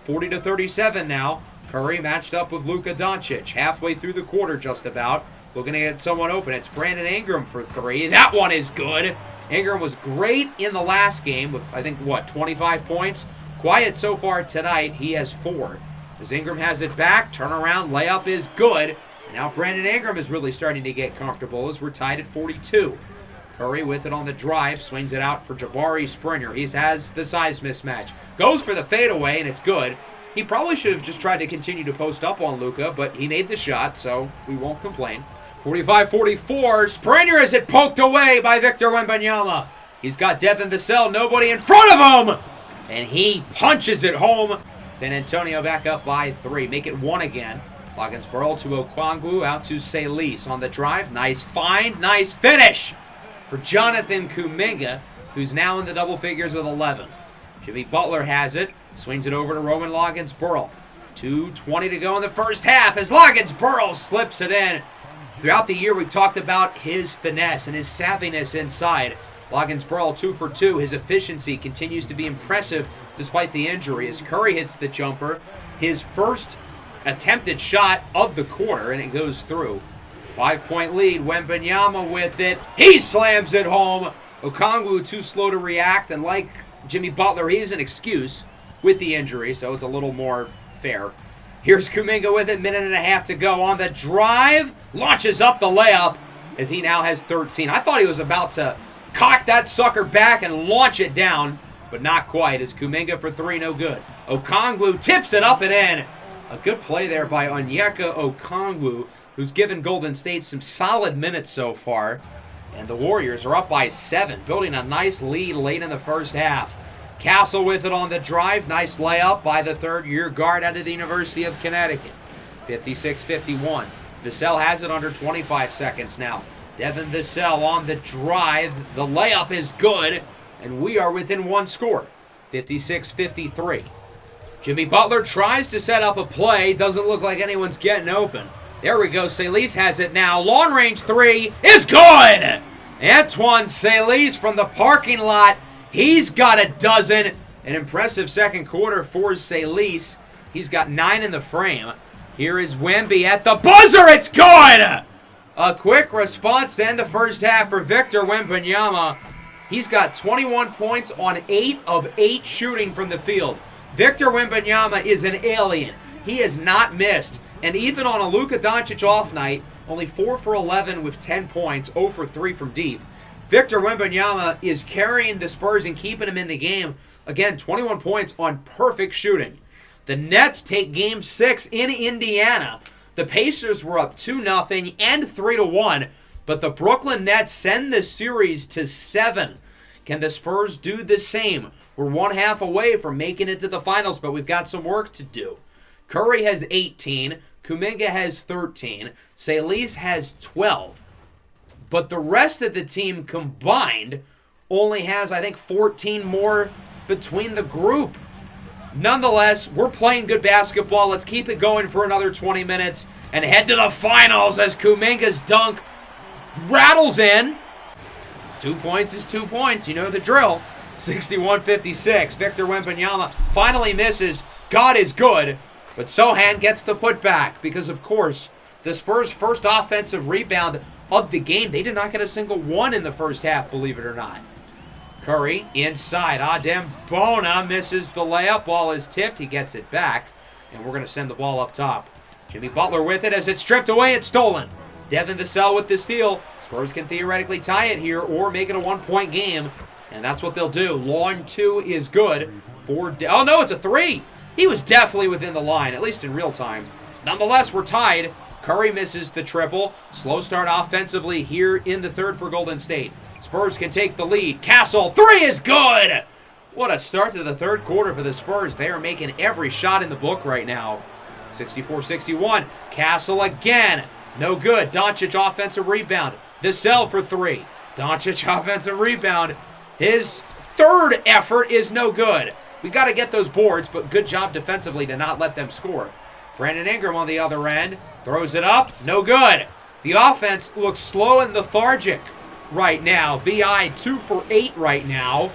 40-37 now. Curry matched up with Luka Doncic. Halfway through the quarter just about. Looking to get someone open. It's Brandon Ingram for 3. That one is good. Ingram was great in the last game with, I think, 25 points? Quiet so far tonight. He has 4. As Ingram has it back, turnaround, layup is good. And now Brandon Ingram is really starting to get comfortable as we're tied at 42. Curry with it on the drive, swings it out for Jabari Springer. He has the size mismatch. Goes for the fadeaway, and it's good. He probably should have just tried to continue to post up on Luka, but he made the shot, so we won't complain. 45-44, Springer has it poked away by Victor Wembanyama. He's got Devin Vassell, nobody in front of him, and he punches it home. San Antonio back up by 3, make it 1 again. Loggins-Burl to Okongwu, out to Salis on the drive. Nice find, nice finish for Jonathan Kuminga, who's now in the double figures with 11. Jimmy Butler has it, swings it over to Roman Loggins-Burl. 2:20 to go in the first half as Loggins-Burl slips it in. Throughout the year, we've talked about his finesse and his savviness inside. Loggins-Burl 2 for 2. His efficiency continues to be impressive despite the injury as Curry hits the jumper. His first attempted shot of the quarter, and it goes through. 5-point lead. Wembanyama with it. He slams it home. Okongwu too slow to react, and like Jimmy Butler, he's an excuse with the injury, so it's a little more fair. Here's Kuminga with it, minute and a half to go on the drive. Launches up the layup as he now has 13. I thought he was about to cock that sucker back and launch it down, but not quite as Kuminga for 3, no good. Okongwu tips it up and in. A good play there by Onyeka Okongwu, who's given Golden State some solid minutes so far. And the Warriors are up by 7, building a nice lead late in the first half. Castle with it on the drive. Nice layup by the third-year guard out of the University of Connecticut. 56-51. Vassell has it under 25 seconds now. Devin Vassell on the drive. The layup is good, and we are within 1 score. 56-53. Jimmy Butler tries to set up a play. Doesn't look like anyone's getting open. There we go. Salis has it now. Long-range 3 is good! Antoine Salis from the parking lot. He's got a dozen. An impressive second quarter for Salis. He's got 9 in the frame. Here is Wemby at the buzzer. It's good! A quick response to end the first half for Victor Wembanyama. He's got 21 points on 8 of 8 shooting from the field. Victor Wembanyama is an alien. He has not missed. And even on a Luka Doncic off night, only 4 for 11 with 10 points, 0 for 3 from deep. Victor Wembanyama is carrying the Spurs and keeping him in the game. Again, 21 points on perfect shooting. The Nets take Game 6 in Indiana. The Pacers were up 2-0 and 3-1, but the Brooklyn Nets send the series to 7. Can the Spurs do the same? We're 1/2 away from making it to the finals, but we've got some work to do. Curry has 18. Kuminga has 13. Salis has 12. But the rest of the team combined only has, I think, 14 more between the group. Nonetheless, we're playing good basketball. Let's keep it going for another 20 minutes and head to the finals as Kuminga's dunk rattles in. 2 points is 2 points. You know the drill. 61-56. Victor Wembanyama finally misses. God is good. But Sochan gets the putback because, of course, the Spurs' first offensive rebound of the game. They did not get a single one in the first half, believe it or not. Curry inside. Adem Bona misses the layup. Ball is tipped. He gets it back. And we're going to send the ball up top. Jimmy Butler with it as it's stripped away and stolen. Devin Vassell with the steal. Spurs can theoretically tie it here or make it a 1-point game. And that's what they'll do. Long 2 is good. Oh, no, it's a 3. He was definitely within the line, at least in real time. Nonetheless, we're tied. Curry misses the triple. Slow start offensively here in the third for Golden State. Spurs can take the lead. Castle, 3 is good! What a start to the third quarter for the Spurs. They are making every shot in the book right now. 64-61. Castle again. No good. Doncic offensive rebound. Vassell for 3. Doncic offensive rebound. His third effort is no good. We got to get those boards, but good job defensively to not let them score. Brandon Ingram on the other end. Throws it up. No good. The offense looks slow and lethargic right now. B.I. 2 for 8 right now.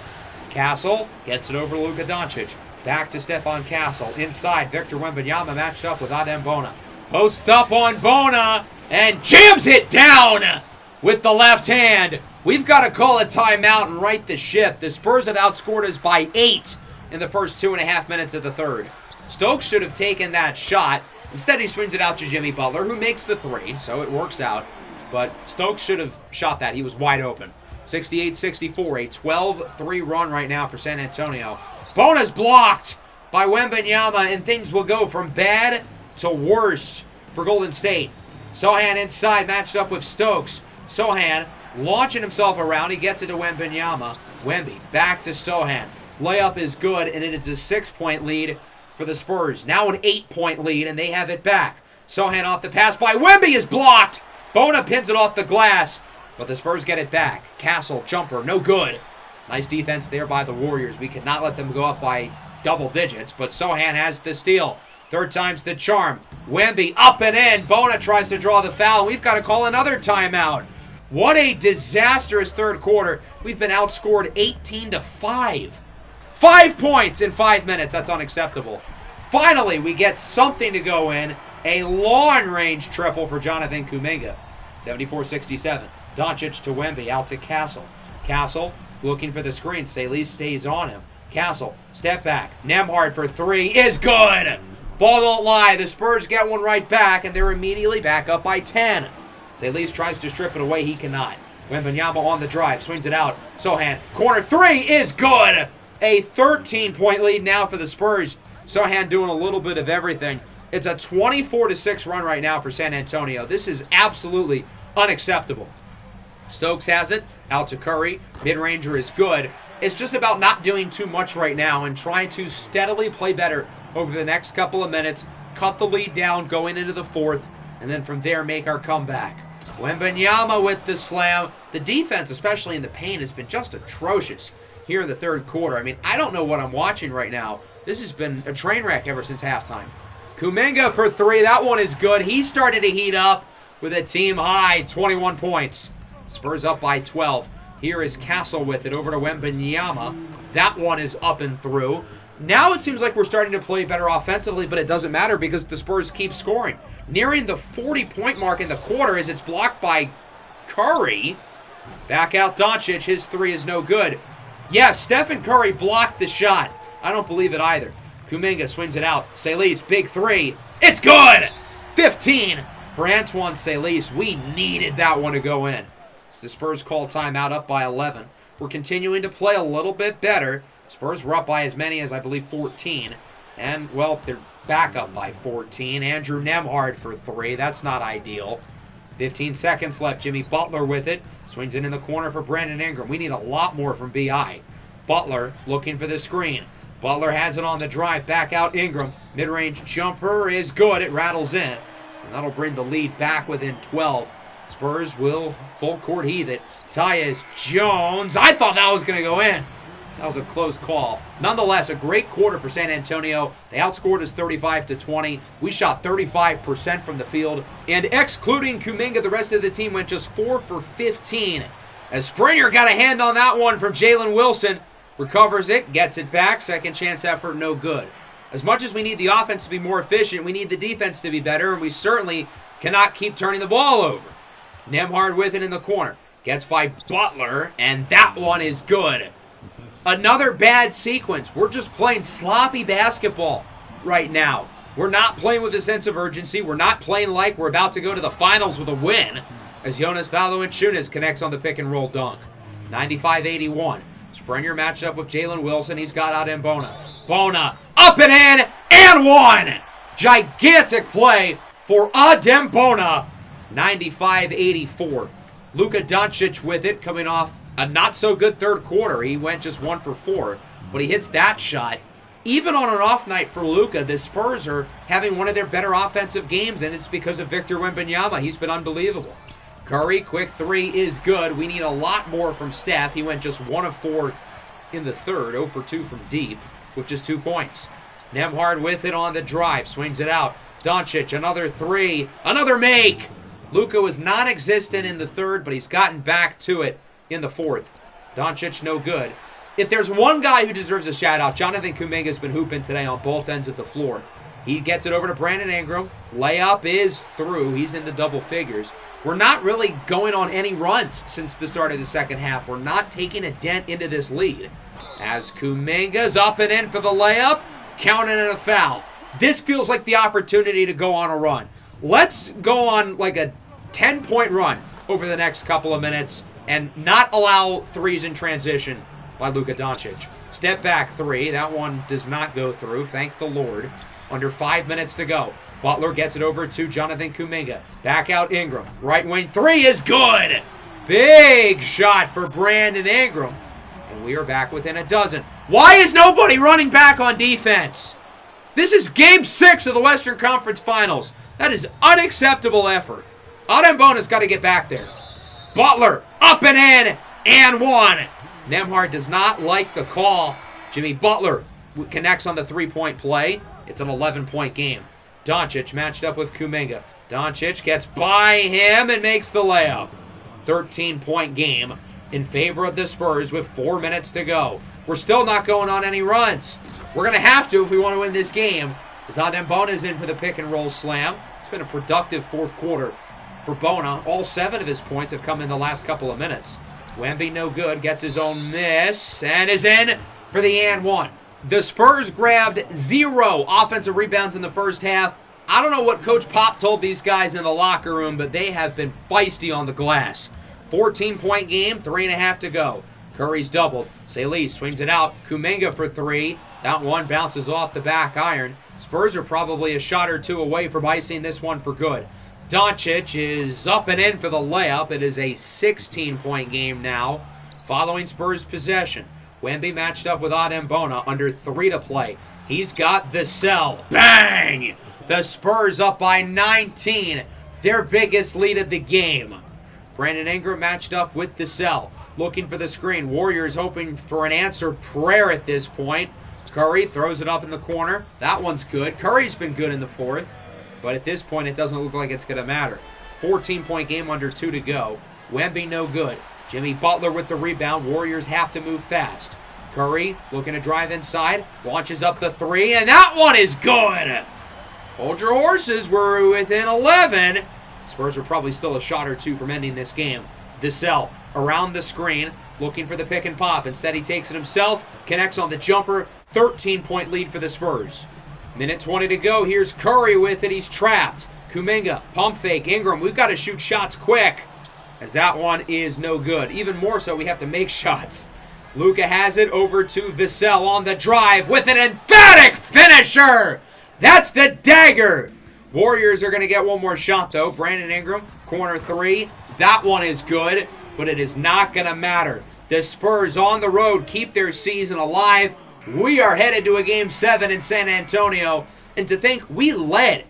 Castle gets it over to Luka Doncic. Back to Stephon Castle. Inside, Victor Wembanyama matched up with Adem Bona. Posts up on Bona and jams it down with the left hand. We've got to call a timeout and right the ship. The Spurs have outscored us by 8 in the first 2.5 minutes of the third. Stokes should have taken that shot. Instead, he swings it out to Jimmy Butler, who makes the 3, so it works out. But Stokes should have shot that. He was wide open. 68-64, a 12-3 run right now for San Antonio. Bona's blocked by Wembanyama, and things will go from bad to worse for Golden State. Sochan inside, matched up with Stokes. Sochan launching himself around. He gets it to Wembanyama. Wemby back to Sochan. Layup is good, and it is a 6-point lead for the Spurs. Now an 8-point lead, and they have it back. Sochan off the pass by Wemby is blocked. Bona pins it off the glass, but the Spurs get it back. Castle, jumper, no good. Nice defense there by the Warriors. We could not let them go up by double digits, but Sochan has the steal. Third time's the charm. Wemby up and in. Bona tries to draw the foul. We've got to call another timeout. What a disastrous third quarter. We've been outscored 18-5. 5 points in 5 minutes. That's unacceptable. Finally, we get something to go in. A long-range triple for Jonathan Kuminga. 74-67. Doncic to Wemby. Out to Castle. Castle looking for the screen. Salis stays on him. Castle, step back. Nembhard for 3 is good. Ball don't lie. The Spurs get one right back, and they're immediately back up by 10. Salis tries to strip it away. He cannot. Wembanyama on the drive. Swings it out. Sochan. Corner 3 is good. A 13-point lead now for the Spurs. Sochan doing a little bit of everything. It's a 24-6 run right now for San Antonio. This is absolutely unacceptable. Stokes has it. Out to Curry. Mid-ranger is good. It's just about not doing too much right now and trying to steadily play better over the next couple of minutes. Cut the lead down going into the fourth. And then from there make our comeback. Wembanyama with the slam. The defense, especially in the paint, has been just atrocious here in the third quarter. I mean, I don't know what I'm watching right now. This has been a train wreck ever since halftime. Kuminga for 3. That one is good. He started to heat up with a team high 21 points. Spurs up by 12. Here is Castle with it over to Wembanyama. That one is up and through. Now it seems like we're starting to play better offensively, but it doesn't matter because the Spurs keep scoring. Nearing the 40-point mark in the quarter as it's blocked by Curry. Back out Doncic. His 3 is no good. Yes, Stephen Curry blocked the shot. I don't believe it either. Kuminga swings it out. Salis, big three. It's good! 15 for Antoine Salis. We needed that one to go in. As the Spurs call timeout, up by 11. We're continuing to play a little bit better. Spurs were up by as many as, I believe, 14. And, well, they're back up by 14. Andrew Nembhard for three. That's not ideal. 15 seconds left. Jimmy Butler with it. Swings it in the corner for Brandon Ingram. We need a lot more from B.I. Butler looking for the screen. Butler has it on the drive. Back out Ingram. Mid-range jumper is good. It rattles in. And that'll bring the lead back within 12. Spurs will full court heave it. Tyus Jones. I thought that was going to go in. That was a close call. Nonetheless, a great quarter for San Antonio. They outscored us 35-20. We shot 35% from the field. And excluding Kuminga, the rest of the team went just 4 for 15. As Springer got a hand on that one from Jalen Wilson. Recovers it, gets it back. Second chance effort, no good. As much as we need the offense to be more efficient, we need the defense to be better, and we certainly cannot keep turning the ball over. Nembhard with it in the corner. Gets by Butler, and that one is good. Another bad sequence. We're just playing sloppy basketball right now. We're not playing with a sense of urgency. We're not playing like we're about to go to the finals with a win. As Jonas Valanciunas connects on the pick-and-roll dunk. 95-81. Springer matched up with Jalen Wilson. He's got out in Bona. Bona up and in and one. Gigantic play for Adem Bona. 95-84. Luka Doncic with it, coming off a not-so-good third quarter. He went just 1 for 4, but he hits that shot. Even on an off night for Luka, the Spurs are having one of their better offensive games, and it's because of Victor Wembanyama. He's been unbelievable. Curry, quick three is good. We need a lot more from Steph. He went just 1 of 4 in the third, 0 for 2 from deep, with just 2 points. Nembhard with it on the drive, swings it out. Doncic, another three, another make. Luka was non-existent in the third, but he's gotten back to it in the fourth. Doncic, no good. If there's one guy who deserves a shout-out, Jonathan Kuminga's been hooping today on both ends of the floor. He gets it over to Brandon Ingram. Layup is through. He's in the double figures. We're not really going on any runs since the start of the second half. We're not taking a dent into this lead. As Kuminga's up and in for the layup, counting it a foul. This feels like the opportunity to go on a run. Let's go on like a 10-point run over the next couple of minutes and not allow threes in transition by Luka Doncic. Step back three. That one does not go through. Thank the Lord. Under 5 minutes to go. Butler gets it over to Jonathan Kuminga. Back out Ingram. Right wing three is good. Big shot for Brandon Ingram. And we are back within a dozen. Why is nobody running back on defense? This is Game 6 of the Western Conference Finals. That is unacceptable effort. Adem Bona's got to get back there. Butler up and in and one. Nembhard does not like the call. Jimmy Butler connects on the three-point play. It's an 11-point game. Doncic matched up with Kuminga. Doncic gets by him and makes the layup. 13-point game in favor of the Spurs with 4 minutes to go. We're still not going on any runs. We're going to have to if we want to win this game. As Adem Bona is in for the pick-and-roll slam. It's been a productive fourth quarter for Bona. All 7 of his points have come in the last couple of minutes. Wemby no good, gets his own miss, and is in for the and one. The Spurs grabbed 0 offensive rebounds in the first half. I don't know what Coach Pop told these guys in the locker room, but they have been feisty on the glass. 14-point game, 3.5 to go. Curry's doubled. Salis swings it out. Kuminga for 3. That one bounces off the back iron. Spurs are probably a shot or 2 away from icing this one for good. Doncic is up and in for the layup. It is a 16-point game now following Spurs possession. Wemby matched up with Adem Bona under 3 to play. He's got the cell. Bang! The Spurs up by 19. Their biggest lead of the game. Brandon Ingram matched up with the cell. Looking for the screen. Warriors hoping for an answered prayer at this point. Curry throws it up in the corner. That one's good. Curry's been good in the fourth. But at this point, it doesn't look like it's going to matter. 14-point game under 2 to go. Wemby no good. Jimmy Butler with the rebound. Warriors have to move fast. Curry looking to drive inside. Launches up the 3, and that one is good. Hold your horses. We're within 11. Spurs are probably still a shot or 2 from ending this game. Vassell around the screen, looking for the pick and pop. Instead, he takes it himself, connects on the jumper. 13-point lead for the Spurs. Minute 20 to go. Here's Curry with it. He's trapped. Kuminga, pump fake. Ingram, we've got to shoot shots quick, as that one is no good. Even more so, we have to make shots. Luka has it over to Vassell on the drive with an emphatic finisher. That's the dagger. Warriors are going to get one more shot, though. Brandon Ingram, corner three. That one is good, but it is not going to matter. The Spurs on the road keep their season alive. We are headed to a Game 7 in San Antonio. And to think we led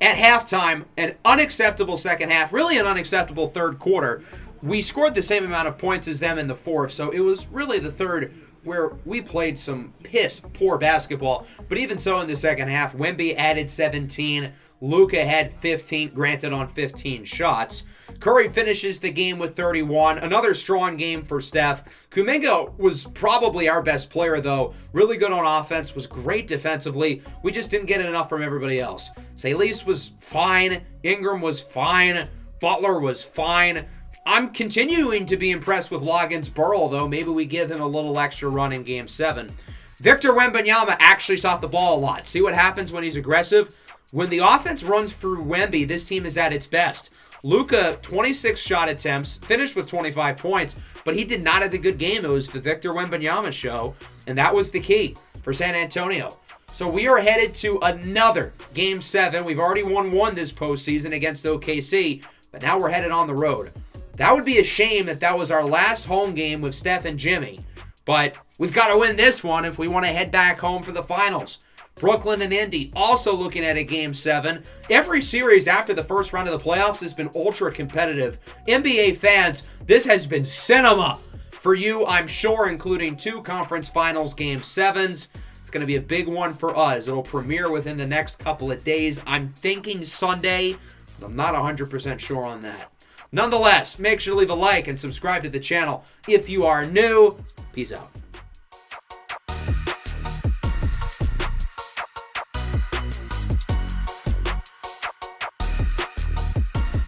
at halftime, an unacceptable second half, really an unacceptable third quarter. We scored the same amount of points as them in the fourth, so it was really the third where we played some piss-poor basketball. But even so, in the second half, Wemby added 17. Luka had 15, granted on 15 shots. Curry finishes the game with 31. Another strong game for Steph. Kuminga was probably our best player, though. Really good on offense, was great defensively. We just didn't get enough from everybody else. Salis was fine. Ingram was fine. Butler was fine. I'm continuing to be impressed with Loggins-Burrell, though. Maybe we give him a little extra run in Game 7. Victor Wembanyama actually shot the ball a lot. See what happens when he's aggressive? When the offense runs through Wemby, this team is at its best. Luka, 26 shot attempts, finished with 25 points, but he did not have a good game. It was the Victor Wembanyama show, and that was the key for San Antonio. So we are headed to another Game 7. We've already won one this postseason against OKC, but now we're headed on the road. That would be a shame that that was our last home game with Steph and Jimmy, but we've got to win this one if we want to head back home for the finals. Brooklyn and Indy also looking at a Game 7. Every series after the first round of the playoffs has been ultra competitive. NBA fans, this has been cinema for you, I'm sure, including 2 conference finals Game 7s. It's going to be a big one for us. It'll premiere within the next couple of days. I'm thinking Sunday, but I'm not 100% sure on that. Nonetheless, make sure to leave a like and subscribe to the channel if you are new. Peace out.